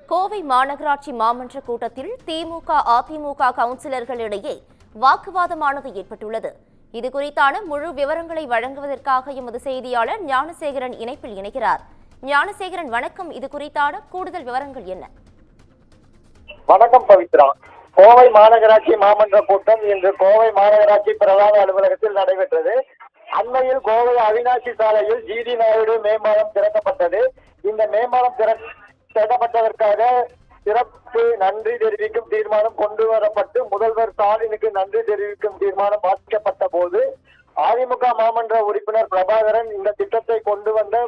கோவை மாநகராட்சி மாமன்ற கூட்டத்தில் திமுக அதிமுக கவுன்சிலர்களிடையே வாக்குவாதமானது ஏற்பட்டுள்ளது. இதுகுறித்தான முழு விவரங்களை வழங்குவதற்காக எமது செய்தியாளர் ஞானசேகரன் இணைப்பில் இணைகிறார். ஞானசேகரன் வணக்கம். இது குறித்தான கூடுதல் விவரங்கள் என்ன? வணக்கம் பவித்ரா. கோவை மாநகராட்சி மாமன்ற கூட்டம் இன்று கோவை மாநகராட்சி பிரதான அலுவலகத்தில் நடைபெற்றது. அண்மையில் கோவை அவினாசி சாலையில் ஜிடி நாயுடு மேம்பாலம் திறக்கப்பட்டது. இந்த மேம்பாலம் திறக்கப்பட்டதற்காக சிறப்பு நன்றி தெரிவிக்கும் தீர்மானம் கொண்டு வரப்பட்டு முதல்வர் ஸ்டாலினுக்கு நன்றி தெரிவிக்கும் தீர்மானம் வாசிக்கப்பட்ட போது அதிமுக மாமன்ற உறுப்பினர் பிரபாகரன் இந்த திட்டத்தை கொண்டு வந்த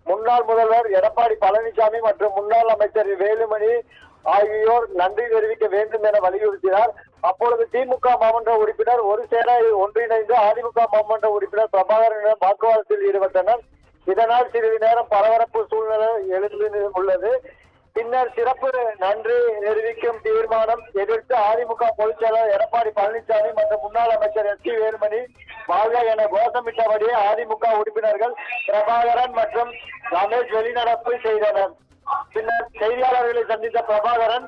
முன்னாள் முதல்வர் எடப்பாடி பழனிசாமி மற்றும் முன்னாள் அமைச்சர் வேலுமணி ஆகியோர் நன்றி தெரிவிக்க வேண்டும் என வலியுறுத்தினார். அப்பொழுது திமுக மாமன்ற உறுப்பினர் ஒரு சேர ஒன்றிணைந்து அதிமுக மாமன்ற உறுப்பினர் பிரபாகரனிடம் வாக்குவாதத்தில் ஈடுபட்டனர். இதனால் சிறிது நேரம் பரபரப்பு சூழ்நிலை எழுந்து உள்ளது. பின்னர் சிறப்பு நன்றி தெரிவிக்கும் தீர்மானம் எதிர்த்து அதிமுக பொதுச் செயலாளர் எடப்பாடி பழனிசாமி மற்றும் முன்னாள் அமைச்சர் வேலுமணி வாழ்க என கோஷமிட்டபடியே அதிமுக உறுப்பினர்கள் பிரபாகரன் மற்றும் ரமேஷ் வெளிநடப்பு செய்தனர். பின்னர் செய்தியாளர்களை சந்தித்த பிரபாகரன்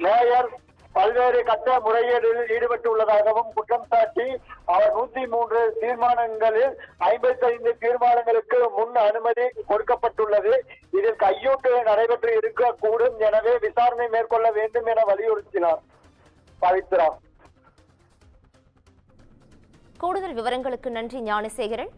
மேயர் பல்வேறு கட்ட முறைகேடில் ஈடுபட்டுள்ளதாகவும் குற்றம் சாட்டி அவர் 103 தீர்மானங்களில் 55 தீர்மானங்களுக்கு முன் அனுமதி கொடுக்கப்பட்டுள்ளது. இதில் கையூட்டு நடைபெற்று இருக்கக்கூடும், எனவே விசாரணை மேற்கொள்ள வேண்டும் என வலியுறுத்தினார். பவித்ரா, கூடுதல் விவரங்களுக்கு நன்றி ஞானசேகரன்.